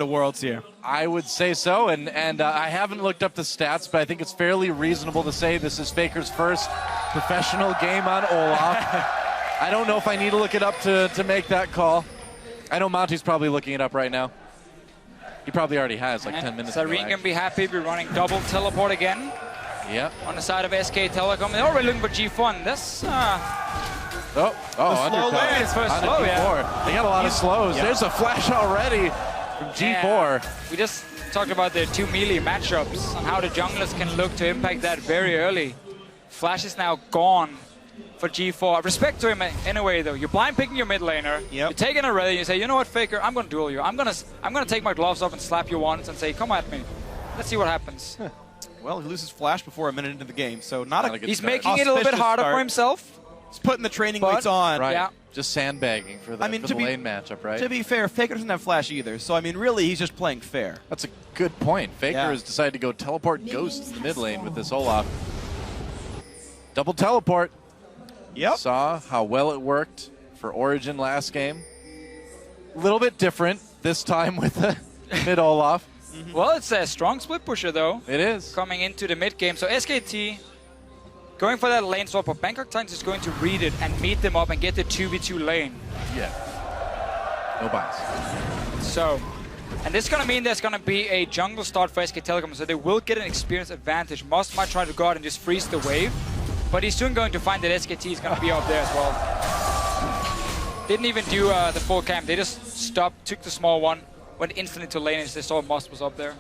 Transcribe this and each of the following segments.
the Worlds here. I would say so, and I haven't looked up the stats, but I think it's fairly reasonable to say this is Faker's first professional game on Olaf. I don't know if I need to look it up to make that call. I know Monty's probably looking it up right now. He probably already has, like 10 minutes ago. Sareen can be happy. We're running double teleport again. Yep. On the side of SKTelecom. They're already looking for G1. This. Oh, slow lane. It's first slow, yeah. They got a lot of slows. Yeah. There's a flash already from G4. We just talked about the two melee matchups and how the junglers can look to impact that very early. Flash is now gone for G4. Respect to him anyway, though. You're blind picking your mid laner. Yep. You're taking a ready. You say, you know what, Faker? I'm gonna duel you. I'm gonna take my gloves off and slap you once and say, come at me. Let's see what happens. Well, he loses Flash before a minute into the game, so not a He's making it a little bit harder for himself. He's putting the training weights on. Right. Yeah. Just sandbagging for the, lane matchup, right? To be fair, Faker doesn't have Flash either, so I mean, really, he's just playing fair. That's a good point. Faker Yeah. has decided to go teleport Ghost in the mid lane with this Olaf. Double teleport. Yep. Saw how well it worked for Origin last game. A little bit different this time with the mid Olaf. Well, it's a strong split pusher, though. It is. Coming into the mid game. So SKT going for that lane swap, but Bangkok Titans is going to read it and meet them up and get the 2v2 lane. Yeah. No bias. So, and this is going to mean there's going to be a jungle start for SKTelecom, so they will get an experience advantage. Moss might try to go out and just freeze the wave, but he's soon going to find that SKT is going to be up there as well. Didn't even do the full camp. They just stopped, took the small one, went instantly to lane as they saw Moss was up there.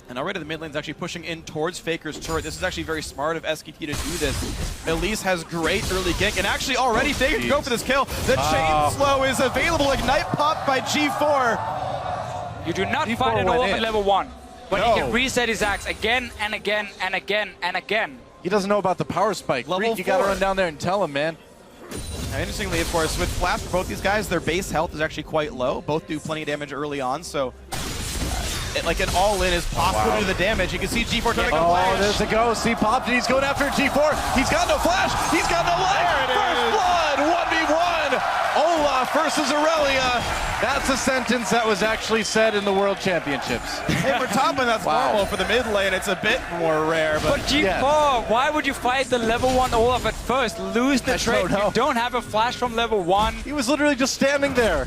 And already the mid lane's actually pushing in towards Faker's turret. This is actually very smart of SKT to do this. Elise has great early gank, and actually already Faker can go for this kill. The chain slow is available. Ignite popped by G4. You do not G4 fight it all went at in. level 1. But No. he can reset his axe again and again and again and again. He doesn't know about the power spike. Level Freak, you got to 4. run down there and tell him, man. Now, interestingly, of course, with Flash for both these guys, their base health is actually quite low. Both do plenty of damage early on, so like an all-in is possible to the damage. You can see G4 trying to go flash. There's the Ghost. He popped it. He's going after G4. He's got no flash. He's got no life. First blood. 1v1. Olaf versus Aurelia. That's a sentence that was actually said in the World Championships. Hey, for top end, that's normal. For the mid lane, it's a bit more rare. But G4, why would you fight the level 1 Olaf at first? Lose the trade. You don't have a flash from level 1. He was literally just standing there,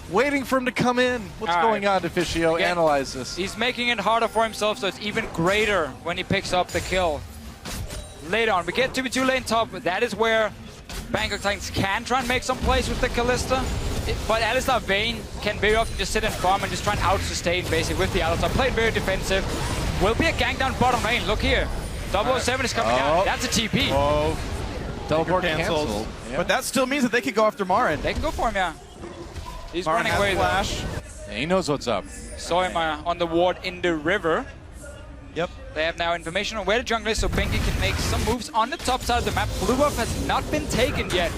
waiting for him to come in. What's going on, Deficio? Again, Analyze this. He's making it harder for himself, so it's even greater when he picks up the kill. Later on, we get 2v2 lane top. That is where Bangkok Titans can try and make some plays with the Kalista. But Alistar Vayne can very often just sit and farm and just try and out-sustain basically with the Alistar. Played very defensive. Will be a gank down bottom lane. Look here. 007 is coming down. That's a TP. Oh, teleport canceled. Yep. But that still means that they could go after Marin. They can go for him, yeah. He's Marin running has away flash. Yeah, he knows what's up. Saw him on the ward in the river. Yep. They have now information on where the jungle is, so Benki can make some moves on the top side of the map. Blue buff has not been taken yet.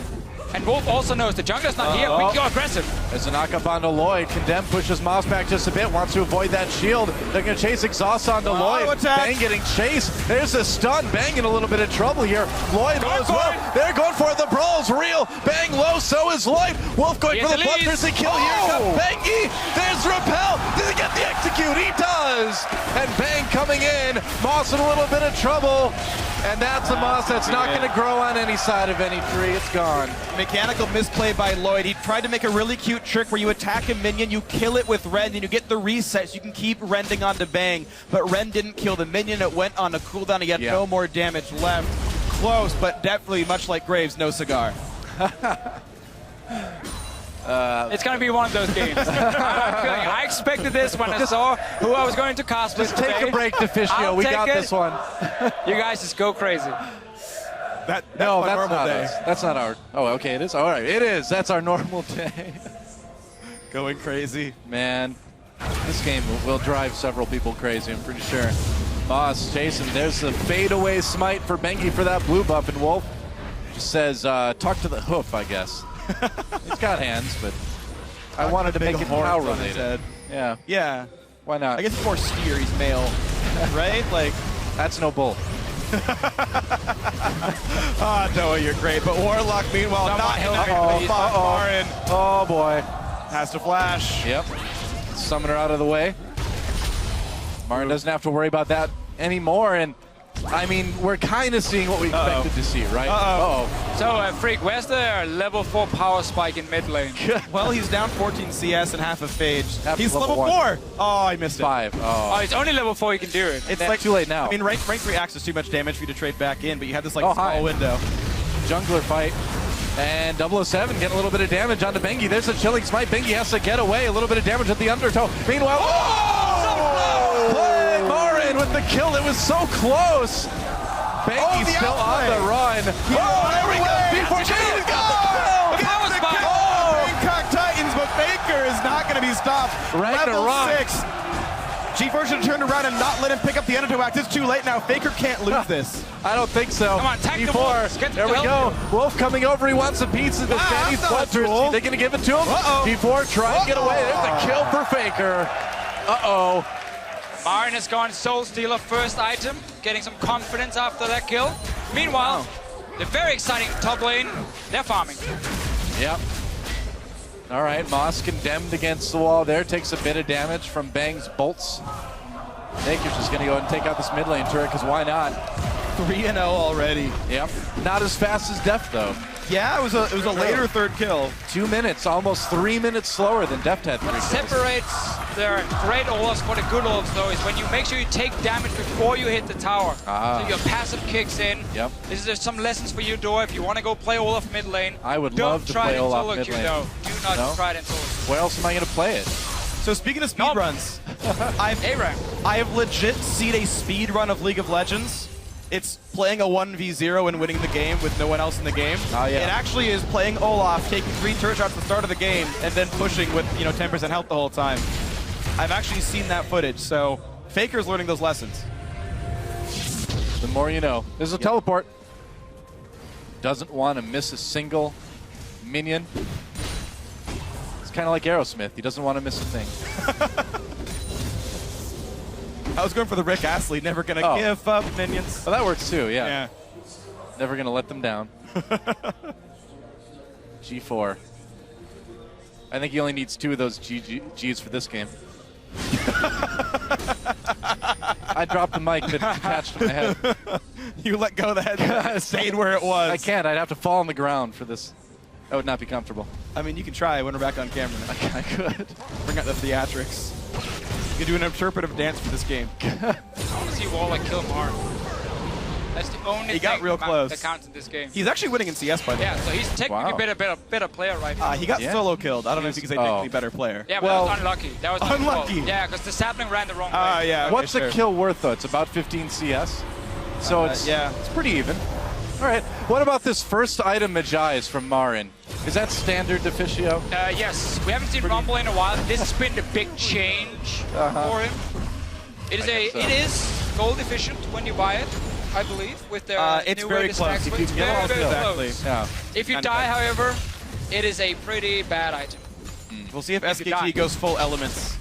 And Wolf also knows the jungler's not here. We can go aggressive. There's a knock-up onto Lloyd. Condemn pushes Moss back just a bit. Wants to avoid that shield. They're going to chase Exhaust onto Lloyd. Bang getting chased. There's a stun. Bang in a little bit of trouble here. Lloyd low as well. They're going for it. The brawl's real. Bang low. So is Lloyd. Wolf going for the bloodthirsty kill here. Comes Bangy. There's Repel. Does he get the execute? He does. And Bang coming in. Moss in a little bit of trouble. And that's a Moss that's not going to grow on any side of any tree. It's gone. Mechanical misplay by Lloyd. He tried to make a really cute trick where you attack a minion, you kill it with Rend, and you get the reset so you can keep rending onto Bang. But Rend didn't kill the minion. It went on a cooldown. He had no more damage left. Close, but definitely, much like Graves, no cigar. It's going to be one of those games. I expected this when I saw who I was going to cast with. Just take a break, Deficio. We got this one. You guys just go crazy. That's not us. That's not our... Oh, okay, it is? All right, it is. That's our normal day. Going crazy. Man, this game will drive several people crazy, I'm pretty sure. Boss, Jason, there's the fadeaway smite for Benki for that blue buff, and Wolf just says, talk to the hoof, I guess. He's got hands, but I wanted to make it power related. Yeah. Yeah. Why not? I guess it's more steer. He's male, right? Like, that's no bull. Noah, you're great. But Warlock, meanwhile, not helping. Marin. Oh boy. Has to flash. Yep. summoner out of the way. Marin doesn't have to worry about that anymore, and I mean, we're kind of seeing what we expected to see, right? So, Freak, where's the level 4 power spike in mid lane? Well, he's down 14 CS and half of Phage. He's Level 4! Oh, I missed it. 5. Oh, it's only level 4 you can do it. It's like too late now. I mean, rank 3 acts is too much damage for you to trade back in, but you have this like small window. Jungler fight. And 007 getting a little bit of damage onto Bengi. There's a chilling smite. Bengi has to get away. A little bit of damage at the undertow. Meanwhile, Marin with the kill. It was so close. Bengi still on the run. There we go. Before Bengi's got the kill. Bangkok Titans, but Faker is not going to be stopped. Level 6. G4 should have turned around and not let him pick up the undertow act. It's too late now. Faker can't lose this. I don't think so. Come on, attack the G4. There we go. Wolf coming over. He wants a piece of the Fanny's Bloodthirst. Are they going to give it to him? G4 trying to get away. There's the kill for Faker. Marin has gone Soul Stealer first item, getting some confidence after that kill. Meanwhile, the very exciting top lane, they're farming. Yep. All right, Moss condemned against the wall there. Takes a bit of damage from Bang's bolts. Faker's just going to go and take out this mid lane turret, because why not? 3-0 already. Yep. Not as fast as Deft, though. Yeah, it was a later third kill. 2 minutes, almost 3 minutes slower than Deft had. What separates their great Olafs for the good Olafs, though, is when you make sure you take damage before you hit the tower. So your passive kicks in. Yep. This is some lessons for you, Dor. If you want to go play Olaf mid lane, I would love to play Olaf mid lane. Do not try it in solo. Where else am I going to play it? So speaking of speedruns, I have legit seen a speedrun of League of Legends. It's playing a 1v0 and winning the game with no one else in the game. It actually is playing Olaf, taking 3 turret shots at the start of the game, and then pushing with 10% health the whole time. I've actually seen that footage, so Faker's learning those lessons. The more you know. There's a teleport. Doesn't want to miss a single minion. It's kind of like Aerosmith. He doesn't want to miss a thing. I was going for the Rick Astley, never going to give up minions. Well, that works too, yeah. Never going to let them down. G4. I think he only needs 2 of those Gs for this game. I dropped the mic that attached to my head. You let go of the head that stayed where it was. I can't. I'd have to fall on the ground for this. That would not be comfortable. I mean, you can try when we're back on camera. I could. Bring out the theatrics. You can do an interpretive dance for this game. I want to see Wallach kill Mar. That's the only he got real close. That counts in this game. He's actually winning in CS, by the way. Yeah, so he's technically a better player right now. He got solo killed. I don't know if you can say technically better player. Yeah, but that was unlucky. That was unlucky. Yeah, because the sapling ran the wrong way. Yeah. What's the kill worth, though? It's about 15 CS. So it's pretty even. All right. What about this first item, Magi's from Marin? Is that standard Deficio? Yes. We haven't seen Rumble in a while. This has been the big change for him. It is gold efficient when you buy it, I believe, with their it's new very close. It's very close. Yeah. If you die, however, it is a pretty bad item. We'll see if SKT goes full elements.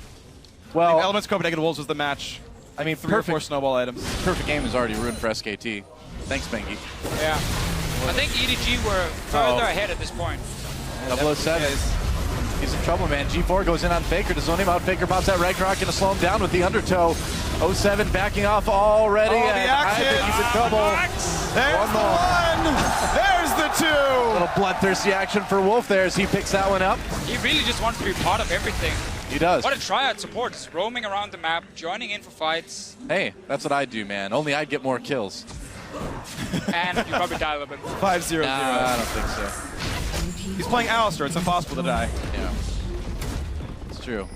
Well, Elements Copenhagen Wolves was the match. I mean, 3 or 4 snowball items. Perfect game is already ruined for SKT. Thanks, Bengi. Yeah. I think EDG were further ahead at this point. 007. He's in trouble, man. G4 goes in on Faker to zone him out. Faker pops that Ragnarok, going to slow him down with the undertow. 07 backing off already. I think he's in trouble. There's the 1. There's the 2. A little bloodthirsty action for Wolf there as he picks that one up. He really just wants to be part of everything. He does. What a triad support. Just roaming around the map, joining in for fights. Hey, that's what I do, man. Only I'd get more kills. And you probably die a little bit. 5-0-0. I don't think so. He's playing Alistar. It's impossible to die. Yeah. It's true.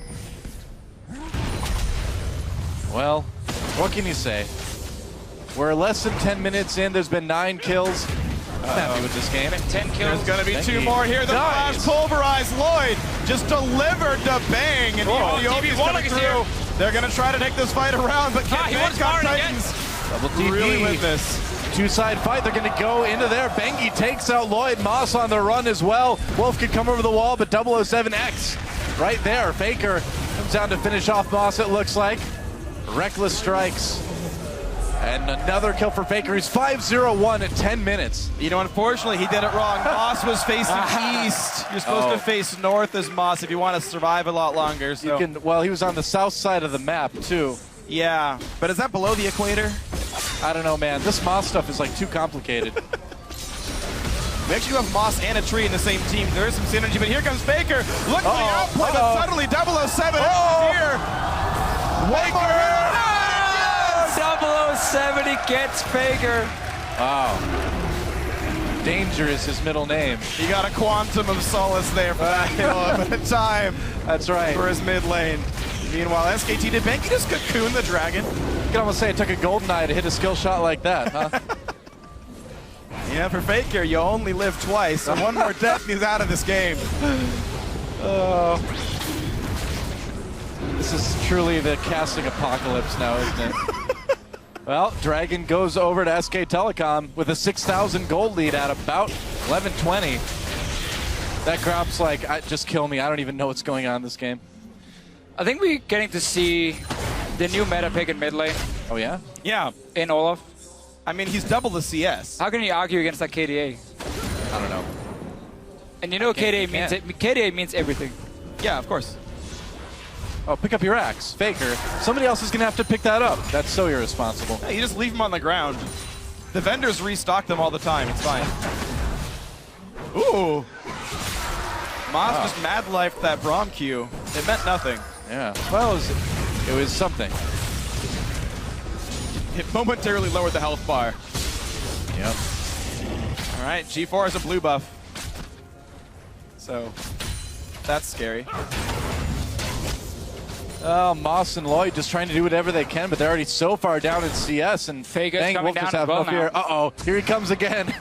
Well, what can you say? We're less than 10 minutes in. There's been 9 kills. I'm happy with this game. 10 kills. There's going to be 2 more here. The flash pulverized Lloyd just delivered the bang. And Yogi's coming through. They're going to try to take this fight around, but can Bangkok Titans really win this? 2-side fight. They're going to go into there. Bengi takes out Lloyd. Moss on the run as well. Wolf could come over the wall, but 007X right there. Faker comes down to finish off Moss, it looks like. Reckless strikes. And another kill for Faker. He's 5-0-1 in 10 minutes. You know, unfortunately, he did it wrong. Moss was facing east. You're supposed to face north as Moss if you want to survive a lot longer. So. Well, he was on the south side of the map, too. Yeah, but is that below the equator? I don't know, man. This Moss stuff is like too complicated. We actually have Moss and a tree in the same team. There is some synergy, but here comes Faker. Look for the outplay, but suddenly 007 is here. Faker! 007, he gets Faker. Wow. Danger is his middle name. He got a quantum of solace there for that kill at a time. That's right. For his mid lane. Meanwhile, SKT, did Banky just cocoon the dragon? You can almost say it took a golden eye to hit a skill shot like that, huh? Yeah, for Faker, you only live twice, so one more death and he's out of this game. This is truly the casting apocalypse now, isn't it? Well, Dragon goes over to SKTelecom with a 6,000 gold lead at about 11:20. That Grob's like, just kill me. I don't even know what's going on in this game. I think we're getting to see the new meta pick in mid lane. Oh, yeah? Yeah. In Olaf. I mean, he's double the CS. How can you argue against that KDA? I don't know. And you know KDA means everything. Yeah, of course. Oh, pick up your axe. Faker. Somebody else is going to have to pick that up. That's so irresponsible. Yeah, you just leave them on the ground. The vendors restock them all the time. It's fine. Ooh. Moss just mad lifed that Braum Q. It meant nothing. Yeah. Well, it was something. It momentarily lowered the health bar. Yep. All right, G4 is a blue buff. So, that's scary. Oh, Moss and Lloyd just trying to do whatever they can, but they're already so far down in CS, and Faker's coming down as well now. Uh-oh, here he comes again.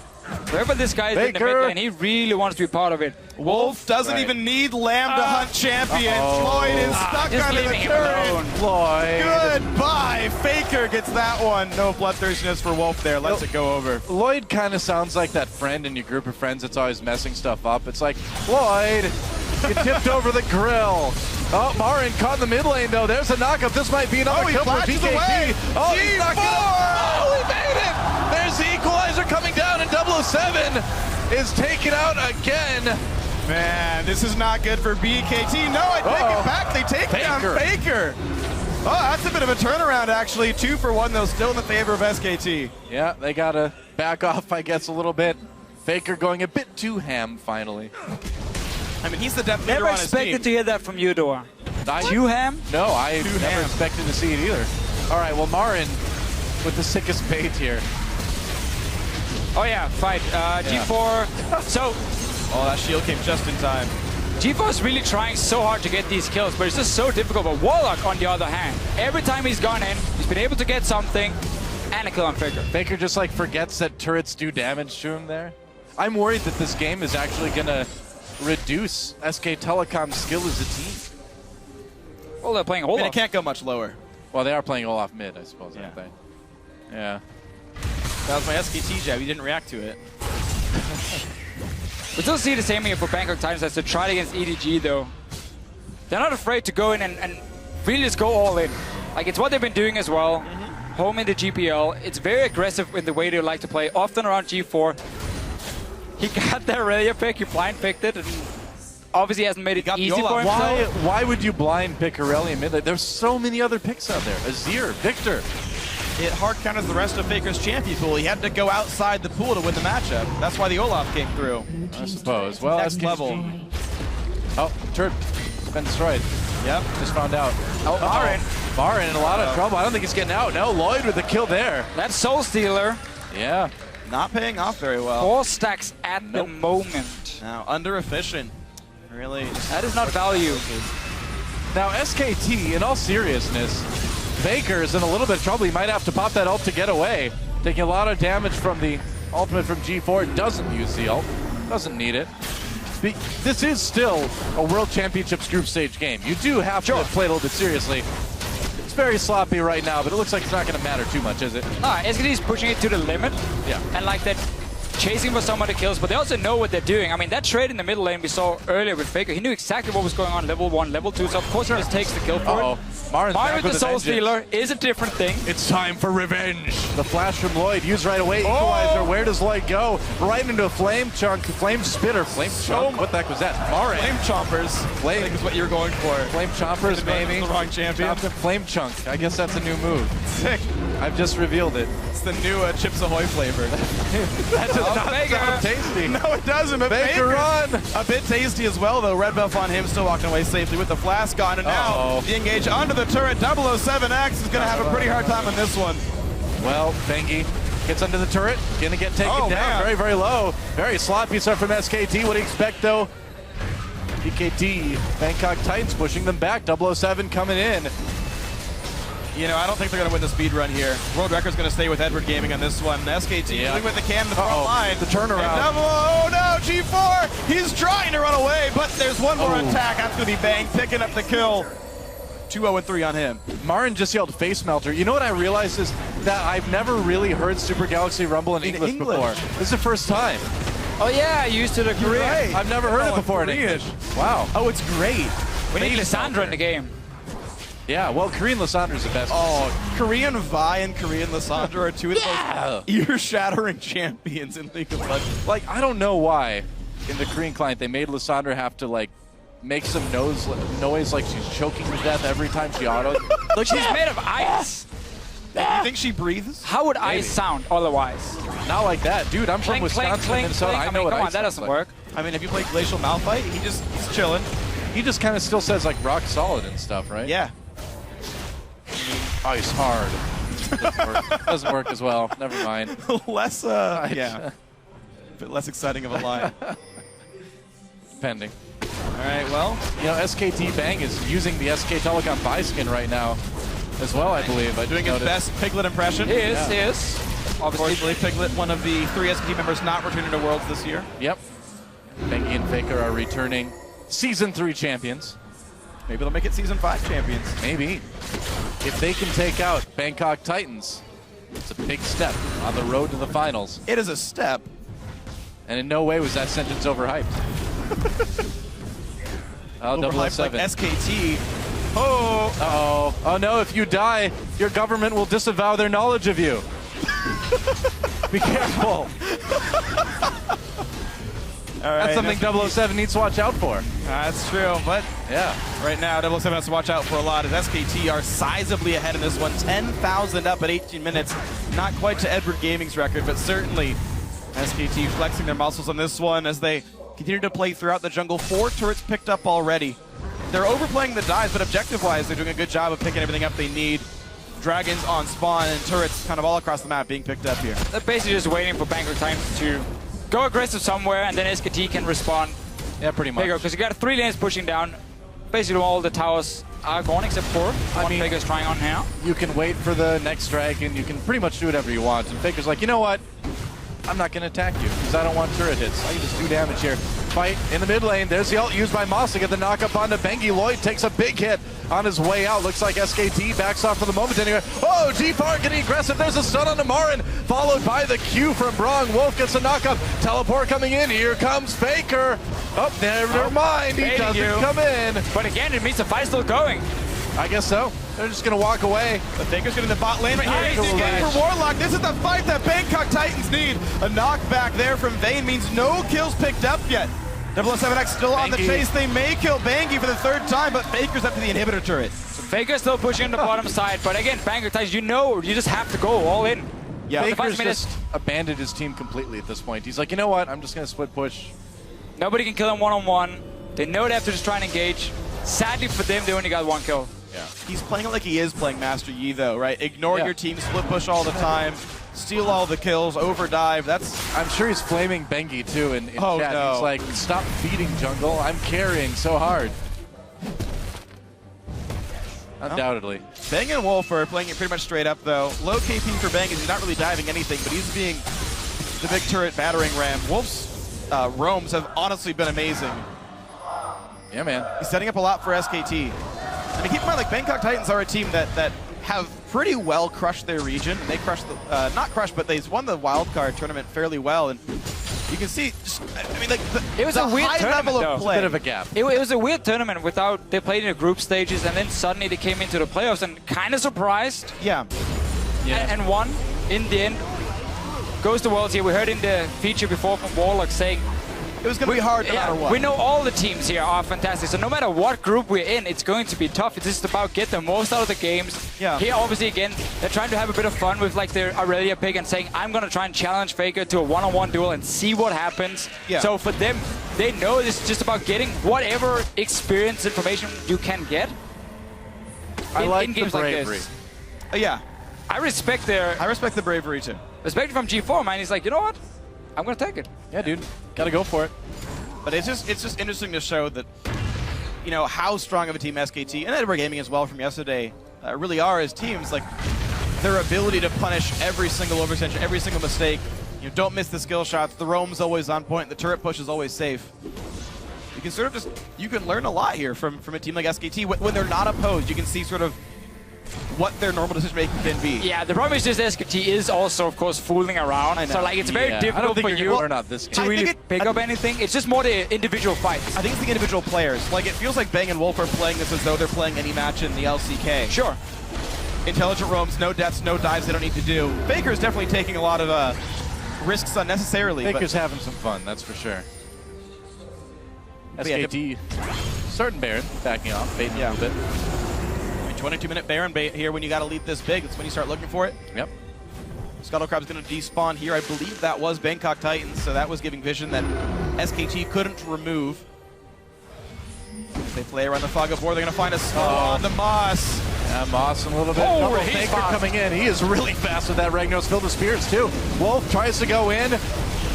Wherever this guy is in the mid lane, he really wants to be part of it. Wolf doesn't even need Lamb to hunt champions. Lloyd is stuck under the turret. Lloyd. Goodbye. Faker gets that one. No bloodthirstiness for Wolf there. Lets it go over. Lloyd kind of sounds like that friend in your group of friends that's always messing stuff up. It's like, Lloyd, you tipped over the grill. Oh, Marin caught in the mid lane, though. There's a knockup. This might be another kill for BKT. Away. Oh, he's not gonna... he made it! There's the equalizer coming down, and 007 is taken out again. Man, this is not good for BKT. No, I take it back. They take down Faker. Oh, that's a bit of a turnaround, actually. 2 for 1, though, still in the favor of SKT. Yeah, they got to back off, I guess, a little bit. Faker going a bit too ham, finally. I mean, he's the depth leader on his team. Never expected to hear that from you, Dora. Too ham? No, I never expected to see it either. All right, well, Marin with the sickest bait here. Oh, yeah, fight. G4. So... Oh, that shield came just in time. G4 is really trying so hard to get these kills, but it's just so difficult. But Warlock, on the other hand, every time he's gone in, he's been able to get something and a kill on Faker. Faker just, like, forgets that turrets do damage to him there. I'm worried that this game is actually going to reduce SKTelecom's skill as a team. Well, they're playing Olaf. And it can't go much lower. Well, they are playing Olaf mid, I suppose, aren't they? Yeah. That was my SKT jab. You didn't react to it. We still see the same here for Bangkok Titans as they tried against EDG, though. They're not afraid to go in and really just go all in. Like, it's what they've been doing as well. Home in the GPL. It's very aggressive in the way they like to play, often around G4. He got that Aurelia pick, he blind picked it, and obviously hasn't made it easy for himself. Why would you blind pick Aurelia mid lane? There's so many other picks out there. Azir, Victor. It hard counters the rest of Faker's champion pool. He had to go outside the pool to win the matchup. That's why the Olaf came through. I suppose. Well, next level. Oh, turret been destroyed. Yep, just found out. Oh, Marin. Marin in a lot of trouble. I don't think he's getting out. No, Lloyd with the kill there. That's Soul Stealer. Yeah. Not paying off very well. 4 stacks at the moment. Now, under efficient. Really. That is not value. Now, SKT, in all seriousness, Faker's in a little bit of trouble. He might have to pop that ult to get away. Taking a lot of damage from the ultimate from G4. Doesn't use the ult. Doesn't need it. This is still a World Championships group stage game. You do have to play a little bit seriously. It's very sloppy right now, but it looks like it's not going to matter too much, is it? No, SKT is pushing it to the limit. Yeah. And like that, chasing for some of the kills, but they also know what they're doing. I mean, that trade in the middle lane we saw earlier with Faker, he knew exactly what was going on level 1, level 2, so of course he just takes the kill for it. Marin with the Soul vengeance. Stealer is a different thing. It's time for revenge. The flash from Lloyd used right away. Equalizer. Where does Lloyd go? Right into a flame chunk, flame spitter, flame chunk. What the heck was that? Marin. Flame chompers. Flame. I think is what you were going for. Flame chompers, maybe. The wrong champion. Flame chunk. I guess that's a new move. Sick. I've just revealed it. It's the new Chips Ahoy flavor. That does not sound tasty. No, it doesn't. But Baker run. A bit tasty as well, though. Red buff on him, still walking away safely with the flask on. And now the engage onto the turret. 007X is going to have a pretty hard time on this one. Well, Bengi gets under the turret. Going to get taken down man. very, very low. Very sloppy stuff from SKT. What do you expect, though? BKT, Bangkok Titans pushing them back. 007 coming in. You know, I don't think they're going to win the speed run here. World record's going to stay with Edward Gaming on this one. SKT dealing with the can in the front line. The turnaround. Oh no, G4! He's trying to run away, but there's one more attack. That's going to be Bang picking up the kill. 2-0-3 on him. Marin just yelled face melter. You know what I realized is that I've never really heard Super Galaxy Rumble in English before. This is the first time. Oh yeah, used to the Korean. Right. I've never heard it before in English. Wow. Oh, it's great. We need Lissandra in the game. Yeah, well, Korean Lissandra's the best. Oh, Korean Vi and Korean Lissandra are two of the most ear-shattering champions in League of Legends. Like, I don't know why in the Korean client they made Lissandra have to, like, make some noise like she's choking to death every time she auto. Look, she's made of ice. You think she breathes? How would ice sound otherwise? Not like that. Dude, I'm from Clink, Wisconsin, clink, Minnesota. clink. I know what come on, ice that sounds doesn't like. work. I mean, have you played Glacial Malphite? He's chilling. He just kind of still says, like, rock solid and stuff, right? Yeah. Ice hard. Doesn't work. Doesn't work as well. Never mind. Less, yeah. A bit less exciting of a line. Pending. All right, well. You know, SKT Bang is using the SKTelecom buy skin right now as well, I believe. Doing his best Piglet impression. He is. Obviously, Piglet, one of the 3 SKT members not returning to Worlds this year. Yep. Bengi and Faker are returning Season 3 champions. Maybe they'll make it Season 5 champions. Maybe. If they can take out Bangkok Titans, it's a big step on the road to the finals. It is a step. And in no way was that sentence overhyped. Overhyped 007. like SKT. Oh. Uh-oh. Oh no, if you die, your government will disavow their knowledge of you. Be careful. All right, That's something 007 needs to watch out for. That's true, but Yeah. right now 007 has to watch out for a lot as SKT are sizably ahead in this one. 10,000 up at 18 minutes. Not quite to Edward Gaming's record, but certainly SKT flexing their muscles on this one as they continue to play throughout the jungle. 4 turrets picked up already. They're overplaying the dives, but objective-wise, they're doing a good job of picking everything up they need. Dragons on spawn and turrets kind of all across the map being picked up here. They're basically just waiting for Bangkok Titans to go aggressive somewhere, and then SKT can respond. Yeah, pretty much. Because you got 3 lanes pushing down. Basically, all the towers are gone except for one Faker's trying on now. You can wait for the next dragon. You can pretty much do whatever you want. And Faker's like, you know what? I'm not going to attack you because I don't want turret hits. I can just do damage here. Fight in the mid lane. There's the ult used by Moss to get the knock-up onto Bengi. Lloyd takes a big hit on his way out. Looks like SKT backs off for the moment anyway. Oh, G-Far getting aggressive. There's a stun on Marin, followed by the Q from Brong. Wolf gets a knock-up. Teleport coming in. Here comes Faker. Oh, never mind. He doesn't come in. But again, it means the fight's still going. I guess so. They're just going to walk away. The Faker's getting the bot lane right Nice. here. He's getting for Warlock. This is the fight that Bangkok Titans need. A knockback there from Vayne means no kills picked up yet. 007X still on the chase. They may kill Bangi for the 3rd time, but Faker's up to the inhibitor turret. So Faker's still pushing on the bottom side, but again, Bangkok Titans, you just have to go all in. Yeah, Faker's just abandoned his team completely at this point. He's like, you know what? I'm just going to split push. Nobody can kill him one-on-one. They know they have to just try and engage. Sadly for them, they only got 1 kill. Yeah. He's playing it like he is playing Master Yi, though, right? Ignore your team, split push all the time, steal all the kills, overdive. That's. I'm sure he's flaming Bengi too in chat. No. He's like, stop feeding jungle. I'm carrying so hard. Undoubtedly. Bang and Wolf are playing it pretty much straight up, though. Low KP for Bang is he's not really diving anything, but he's being the big turret battering ram. Wolf's roams have honestly been amazing. Yeah, man. He's setting up a lot for SKT. I mean, keep in mind, like, Bangkok Titans are a team that have pretty well crushed their region. They crushed the, not crushed, but they won the wildcard tournament fairly well. And You can see, just, I mean, like it was a weird high tournament, level of though. play. A bit of a gap. It was a weird tournament without, they played in the group stages and then suddenly they came into the playoffs and kind of surprised. Yeah. And won in the end. Goes to Worlds here. We heard in the feature before from Warlock saying it was going to be hard no matter what. We know all the teams here are fantastic, so no matter what group we're in, it's going to be tough. It's just about get the most out of the games. Yeah. Here, obviously, again, they're trying to have a bit of fun with like their Aurelia pick and saying, I'm going to try and challenge Faker to a one-on-one duel and see what happens. Yeah. So for them, they know this is just about getting whatever experience information you can get. I like in the games like bravery. this. Yeah. I respect the bravery too. Respect from G4, man. He's like, you know what? I'm going to take it. Yeah, dude. Gotta go for it. But it's just interesting to show that, you know, how strong of a team SKT and Edinburgh Gaming as well from yesterday really are as teams. Like, their ability to punish every single overextension, every single mistake. You know, don't miss the skill shots. The roam's always on point. The turret push is always safe. You can sort of you can learn a lot here from a team like SKT. When they're not opposed, you can see sort of what their normal decision-making can be. Yeah, the problem is just SKT is also, of course, fooling around. So, like, it's very difficult for you to really pick up anything. It's just more the individual fights. I think it's the individual players. Like, it feels like Bang and Wolf are playing this as though they're playing any match in the LCK. Sure. Intelligent roams, no deaths, no dives they don't need to do. Faker's definitely taking a lot of risks unnecessarily. Faker's having some fun, that's for sure. SKT, certain Baron, backing off, baiting a little bit. 22-minute Baron bait here when you got to lead this big. It's when you start looking for it. Yep. Scuttlecrab's going to despawn here. I believe that was Bangkok Titans, so that was giving vision that SKT couldn't remove. As they play around the fog of war, they're going to find a skull on the Moss. Yeah, Moss a little bit. Oh, Faker coming in. He is really fast with that Ragnos filled with spears too. Wolf tries to go in.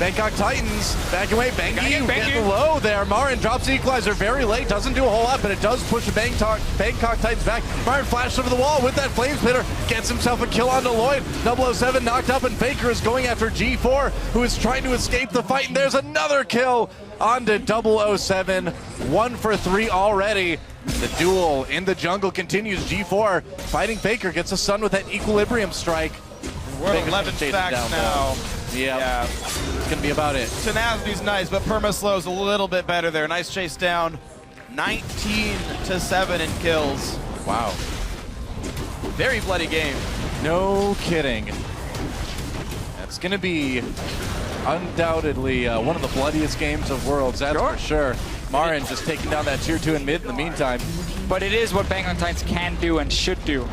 Bangkok Titans back away. Bangy getting low there. Marin drops the equalizer very late. Doesn't do a whole lot, but it does push the Bangkok Titans back. Marin flashed over the wall with that flame spitter. Gets himself a kill onto Lloyd. 007 knocked up, and Faker is going after G4, who is trying to escape the fight. And there's another kill onto 007. 1 for 3 already. The duel in the jungle continues. G4 fighting Faker. Gets a stun with that equilibrium strike. We're at 11 stacks now. Yeah, it's going to be about it. Tenacity's nice, but Permaslow's a little bit better there. Nice chase down. 19-7 in kills. Wow. Very bloody game. No kidding. That's going to be undoubtedly one of the bloodiest games of Worlds, that's for sure. Marin just taking down that tier 2 in mid in the meantime. But it is what Bangkok Titans can do and should do.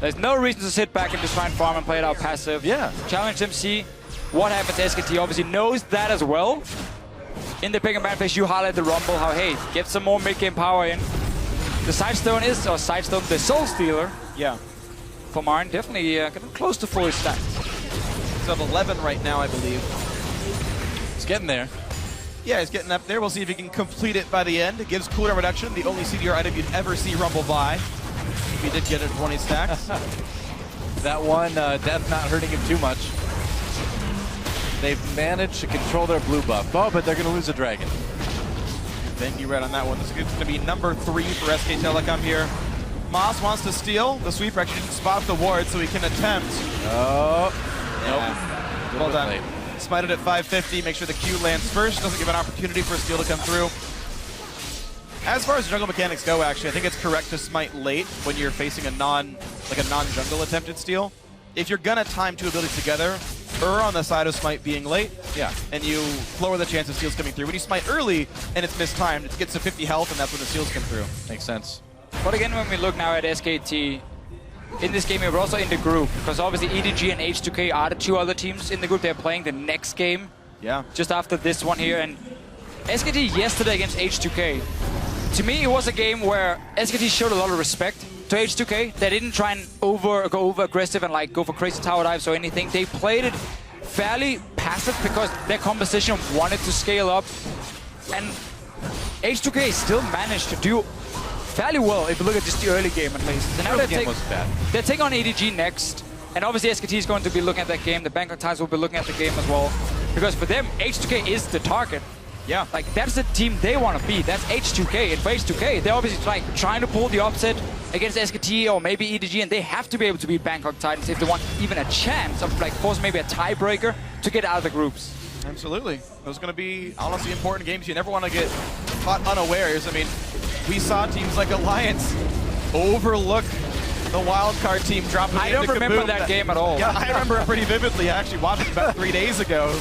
There's no reason to sit back and just try and farm and play it out passive. Yeah. Challenge them, see what happens. SKT obviously knows that as well. In the pick and ban phase, you highlight the Rumble, how, hey, get some more mid-game power in. The Sidestone is, or Sidestone, the Soul Stealer. Yeah. For Marin, definitely getting close to full stack. He's at 11 right now, I believe. He's getting there. Yeah, he's getting up there. We'll see if he can complete it by the end. It gives cooldown reduction, the only CDR item you'd ever see Rumble buy. If he did get it 20 stacks. That one, death not hurting him too much. They've managed to control their blue buff. Oh, but they're going to lose a dragon. Thank you, Red, on that one. This is going to be number 3 for SKTelecom here. Moss wants to steal. The sweeper actually didn't spot the ward, so he can attempt. Oh, yeah. nope. Well done. Smited at 550. Make sure the Q lands first. Doesn't give an opportunity for a steal to come through. As far as jungle mechanics go, actually, I think it's correct to smite late when you're facing a non-jungle attempted steal. If you're gonna time 2 abilities together, err on the side of smite being late, and you lower the chance of steals coming through. When you smite early and it's mistimed, it gets to 50 health, and that's when the steals come through. Makes sense. But again, when we look now at SKT, in this game, we're also in the group, because obviously EDG and H2K are the 2 other teams in the group. They're playing the next game, just after this one here. And SKT yesterday against H2K, to me, it was a game where SKT showed a lot of respect to H2K. They didn't try and go over aggressive and like go for crazy tower dives or anything. They played it fairly passive because their composition wanted to scale up, and H2K still managed to do fairly well if you look at just the early game at least. So now they're taking on EDG next, and obviously SKT is going to be looking at that game. The Bangkok Titans will be looking at the game as well, because for them, H2K is the target. Yeah. Like, that's the team they want to be. That's H2K. And for H2K, they're obviously like trying to pull the upset against SKT or maybe EDG, and they have to be able to beat Bangkok Titans if they want even a chance of like force maybe a tiebreaker to get out of the groups. Absolutely. Those are going to be honestly important games. You never want to get caught unawares. I mean, we saw teams like Alliance overlook the wildcard team dropping I don't remember that game at all. Yeah, I remember it pretty vividly. I actually watched it about 3 days ago.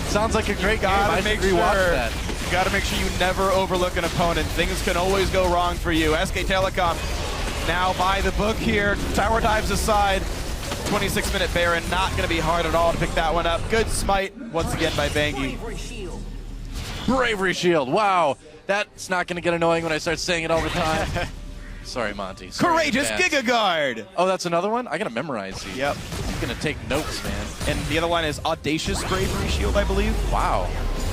Sounds like a great game. I should rewatch that. You got to make sure you never overlook an opponent. Things can always go wrong for you. SKTelecom now by the book here. Tower dives aside. 26-minute Baron, not going to be hard at all to pick that one up. Good smite once again by Bangy. Bravery Shield. Wow. That's not going to get annoying when I start saying it all the time. Sorry, Monty. Sorry, Courageous Giga Guard. Oh, that's another one? I got to memorize these. Yep. I'm going to take notes, man. And the other one is Audacious Bravery Shield, I believe. Wow.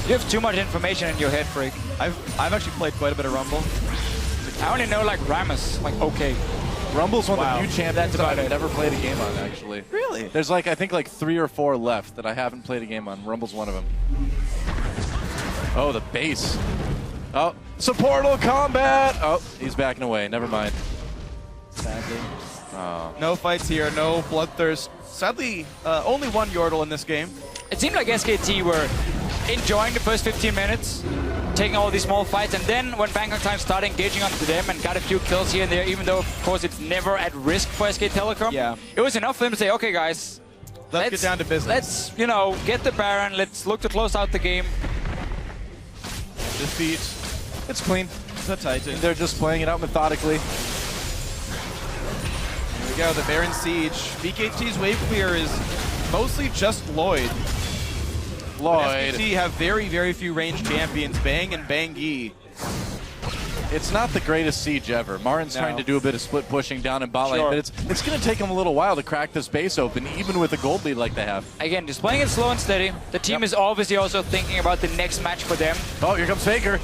You have too much information in your head, Freak. I've actually played quite a bit of Rumble. I only know like Ramus, like okay. Rumble's one of the few champions That's about I've it. never played a game on, actually. Really? There's like, I think like 3 or 4 left that I haven't played a game on. Rumble's one of them. Oh, the base. Oh, supportal combat. Oh, he's backing away. Never mind. Sadly. Oh. No fights here, no bloodthirst. Sadly, only one Yordle in this game. It seemed like SKT were enjoying the first 15 minutes, taking all these small fights, and then when Bangkok Time started engaging onto them and got a few kills here and there, even though of course it's never at risk for SKTelecom, yeah, it was enough for them to say, okay guys, let's get down to business. Let's, you know, get the Baron, let's look to close out the game. Defeat. It's clean. The Titan. They're just playing it out methodically. Here we go, the Baron Siege. BKT's wave clear is mostly just Lloyd. SKT have very, very few ranged champions, Bang and Bangy. It's not the greatest siege ever. Marin's trying to do a bit of split pushing down in bot lane, but it's going to take him a little while to crack this base open, even with a gold lead like they have. Again, just playing it slow and steady. The team is obviously also thinking about the next match for them. Oh, here comes Faker.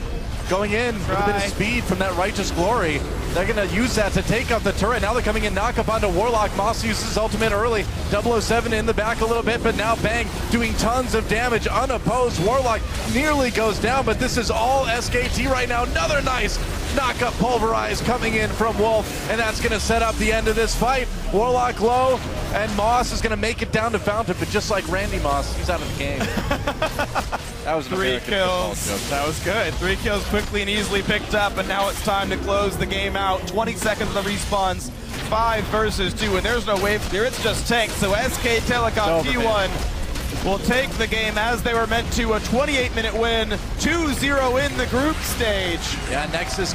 Going in with a bit of speed from that Righteous Glory. They're going to use that to take out the turret. Now they're coming in, knock up onto Warlock. Moss uses his ultimate early. 007 in the back a little bit, but now Bang doing tons of damage unopposed. Warlock nearly goes down, but this is all SKT right now. Another nice knock-up pulverize coming in from Wolf, and that's going to set up the end of this fight. Warlock low, and Moss is going to make it down to Fountain, but just like Randy Moss, he's out of the game. That was an 3 American kills. football joke. That was good. 3 kills quickly and easily picked up, and now it's time to close the game out. 20 seconds of the respawns. 5 versus 2, and there's no wave clear. It's just tank. So SKTelecom T1 will take the game as they were meant to. A 28-minute win, 2-0 in the group stage. Yeah, Nexus